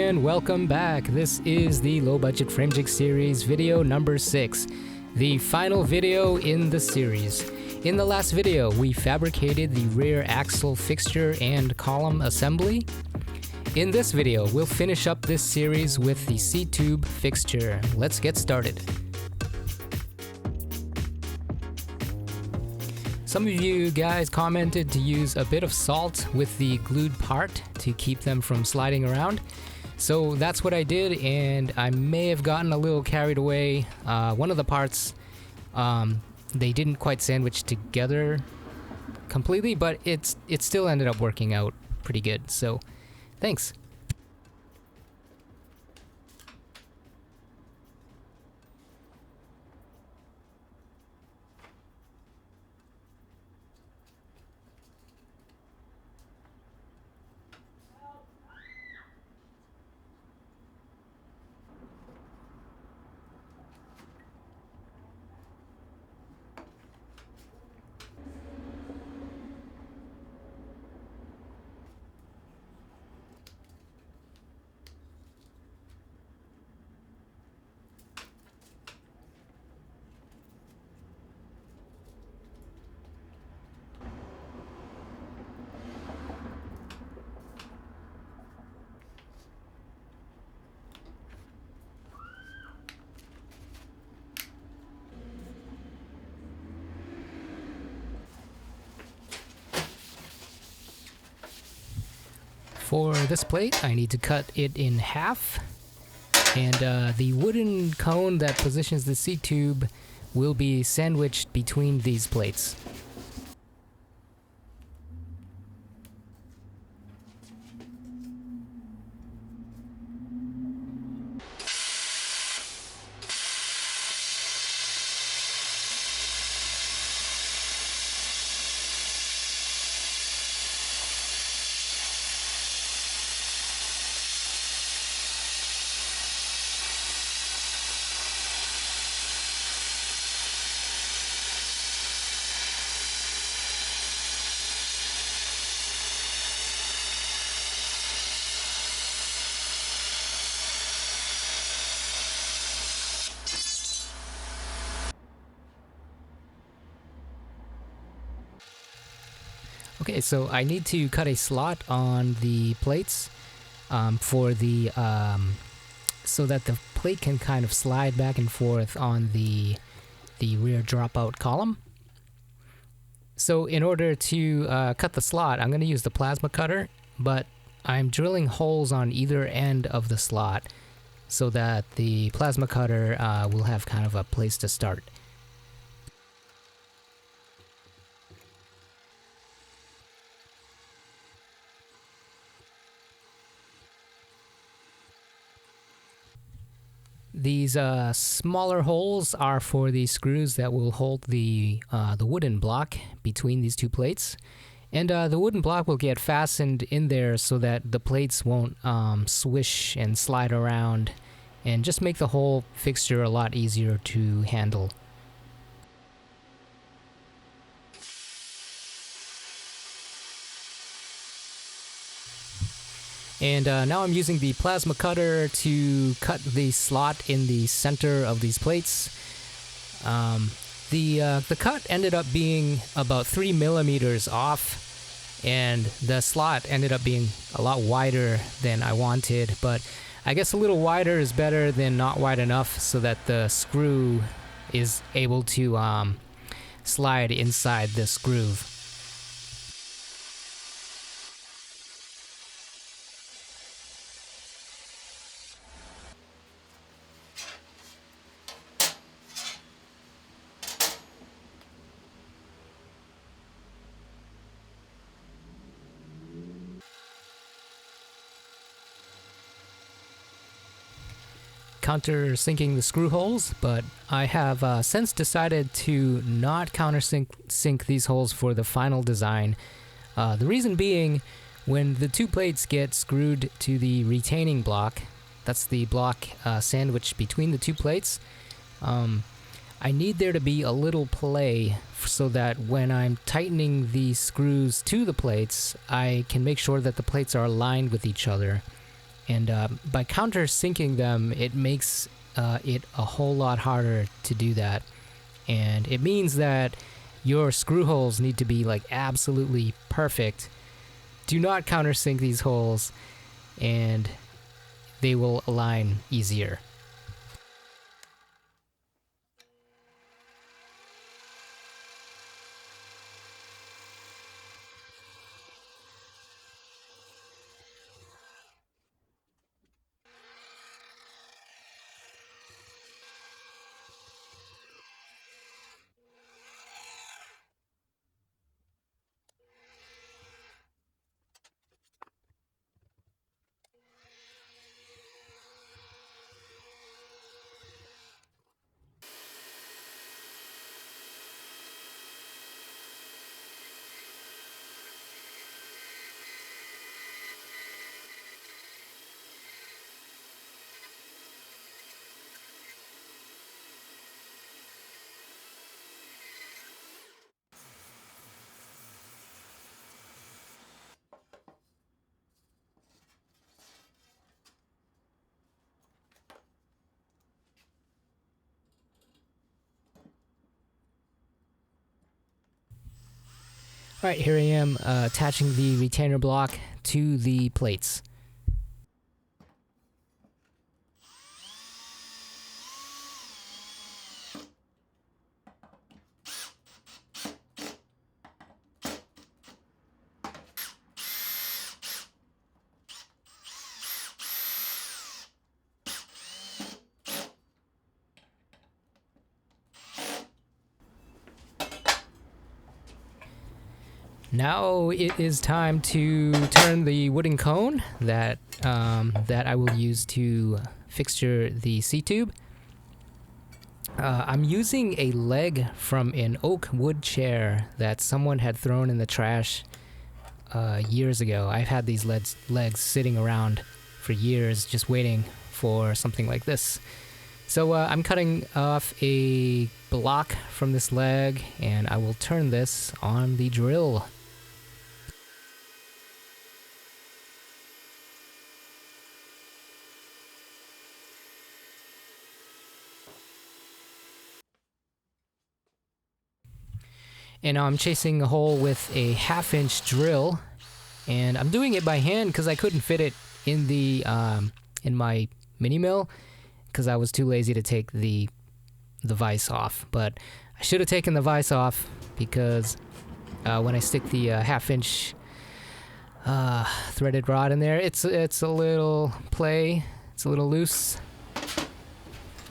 and welcome back. This is the low budget frame jig series video number 6, the final video in the series. In the last video, we fabricated the rear axle fixture and column assembly. In this video, we'll finish up this series with the C-tube fixture. Let's get started. Some of you guys commented to use a bit of salt with the glued part to keep them from sliding around. So that's what I did, and I may have gotten a little carried away. One of the parts, they didn't quite sandwich together completely, but it still ended up working out pretty good. So thanks. For this plate, I need to cut it in half, and the wooden cone that positions the C-tube will be sandwiched between these plates. Okay, so I need to cut a slot on the plates for the so that the plate can kind of slide back and forth on the rear dropout column. So in order to cut the slot, I'm going to use the plasma cutter, but I'm drilling holes on either end of the slot so that the plasma cutter will have kind of a place to start. These smaller holes are for the screws that will hold the wooden block between these two plates. And the wooden block will get fastened in there so that the plates won't swish and slide around, and just make the whole fixture a lot easier to handle. And now I'm using the plasma cutter to cut the slot in the center of these plates. The cut ended up being about 3 millimeters off, and the slot ended up being a lot wider than I wanted, but I guess a little wider is better than not wide enough so that the screw is able to slide inside this groove. Countersinking the screw holes, but I have since decided to not countersink these holes for the final design. The reason being, when the two plates get screwed to the retaining block, that's the block sandwiched between the two plates, I need there to be a little play so that when I'm tightening the screws to the plates, I can make sure that the plates are aligned with each other. And by countersinking them, it makes it a whole lot harder to do that. And it means that your screw holes need to be like absolutely perfect. Do not countersink these holes, and they will align easier. All right, here I am attaching the retainer block to the plates. Now it is time to turn the wooden cone that I will use to fixture the C-tube. I'm using a leg from an oak wood chair that someone had thrown in the trash years ago. I've had these legs sitting around for years just waiting for something like this. So I'm cutting off a block from this leg, and I will turn this on the drill. And now I'm chasing a hole with a 1/2-inch drill, and I'm doing it by hand because I couldn't fit it in the in my mini mill because I was too lazy to take the vise off. But I should have taken the vise off because when I stick the 1/2-inch threaded rod in there, it's a little play, it's a little loose,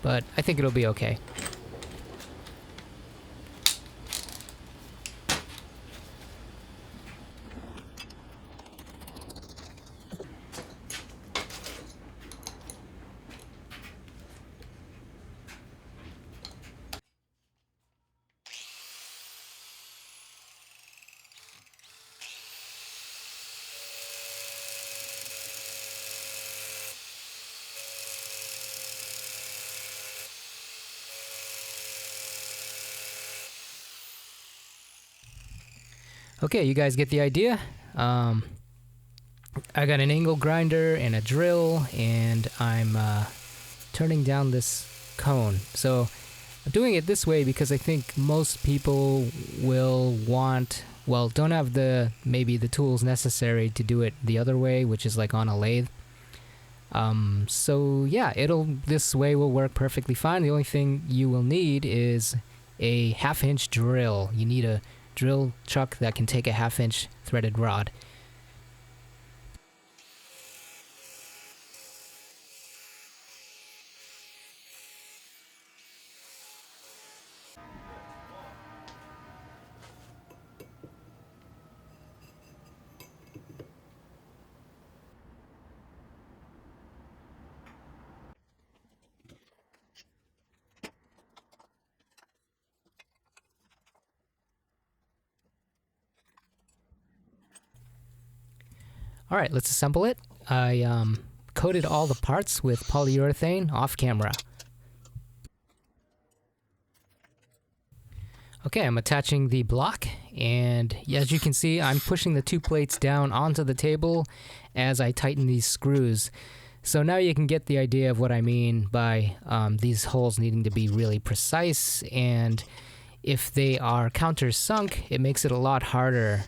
but I think it'll be okay. Okay, you guys get the idea. I got an angle grinder and a drill, and I'm turning down this cone. So I'm doing it this way because I think most people will don't have maybe the tools necessary to do it the other way, which is like on a lathe. So yeah, this way will work perfectly fine. The only thing you will need is a 1/2-inch drill. You need a drill chuck that can take a 1/2-inch threaded rod. All right, let's assemble it. I coated all the parts with polyurethane off camera. Okay, I'm attaching the block, and as you can see, I'm pushing the two plates down onto the table as I tighten these screws. So now you can get the idea of what I mean by these holes needing to be really precise, and if they are countersunk, it makes it a lot harder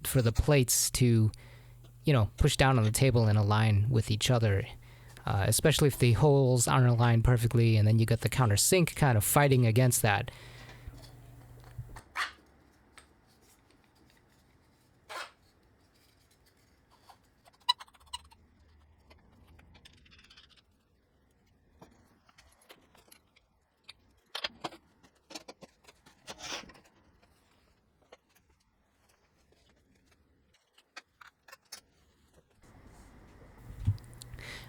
for the plates to, push down on the table and align with each other, especially if the holes aren't aligned perfectly, and then you got the countersink kind of fighting against that.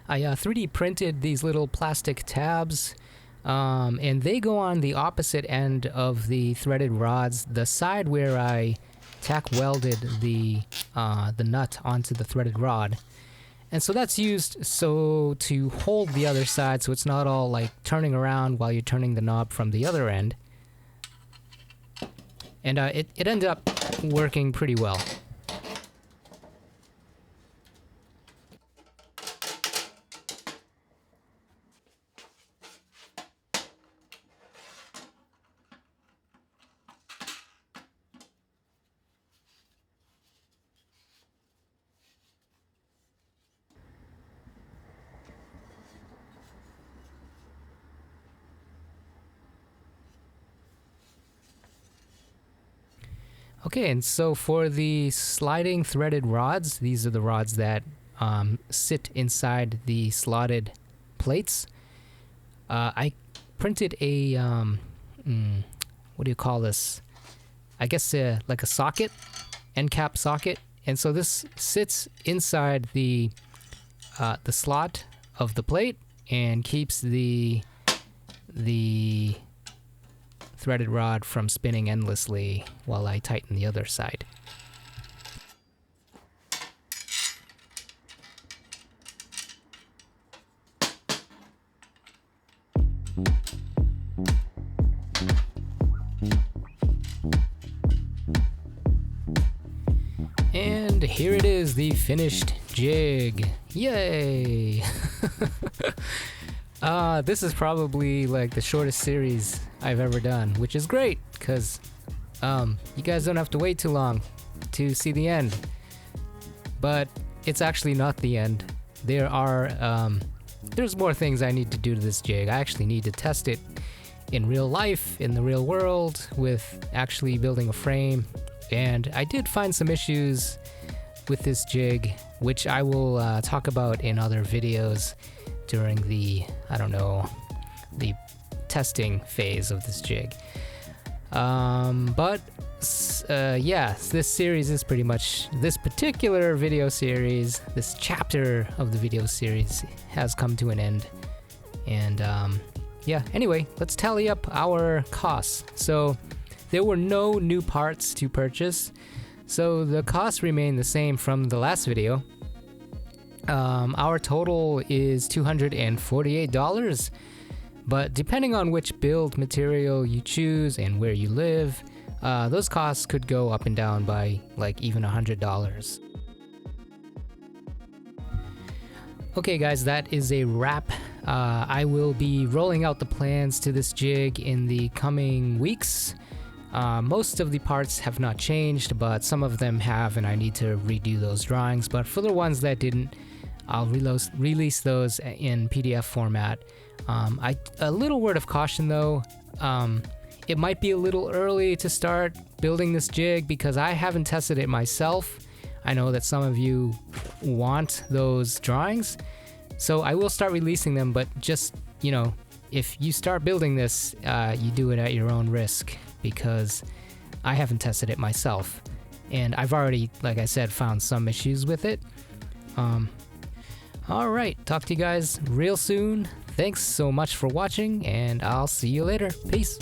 I 3D printed these little plastic tabs, and they go on the opposite end of the threaded rods, the side where I tack welded the nut onto the threaded rod. And so that's used to hold the other side, so it's not all like turning around while you're turning the knob from the other end. And it ended up working pretty well. Okay, and so for the sliding threaded rods, these are the rods that sit inside the slotted plates. I printed a, what do you call this? I guess like a socket, end cap socket. And so this sits inside the slot of the plate and keeps the threaded rod from spinning endlessly while I tighten the other side. And here it is, the finished jig. Yay! This is probably like the shortest series I've ever done, which is great because you guys don't have to wait too long to see the end. But it's actually not the end. There's more things I need to do to this jig. I actually need to test it in real life, in the real world, with actually building a frame. And I did find some issues with this jig, which I will talk about in other videos during the testing phase of this jig. This series is pretty much, this particular video series, this chapter of the video series has come to an end. And anyway, let's tally up our costs. So there were no new parts to purchase, so the costs remain the same from the last video. Our total is $248, but depending on which build material you choose and where you live, those costs could go up and down by like even $100. Okay guys, that is a wrap. I will be rolling out the plans to this jig in the coming weeks. Most of the parts have not changed, but some of them have, and I need to redo those drawings. But for the ones that didn't, I'll release those in PDF format. A little word of caution though, it might be a little early to start building this jig because I haven't tested it myself. I know that some of you want those drawings, so I will start releasing them, but just, if you start building this, you do it at your own risk because I haven't tested it myself. And I've already, like I said, found some issues with it. Alright, talk to you guys real soon. Thanks so much for watching, and I'll see you later. Peace.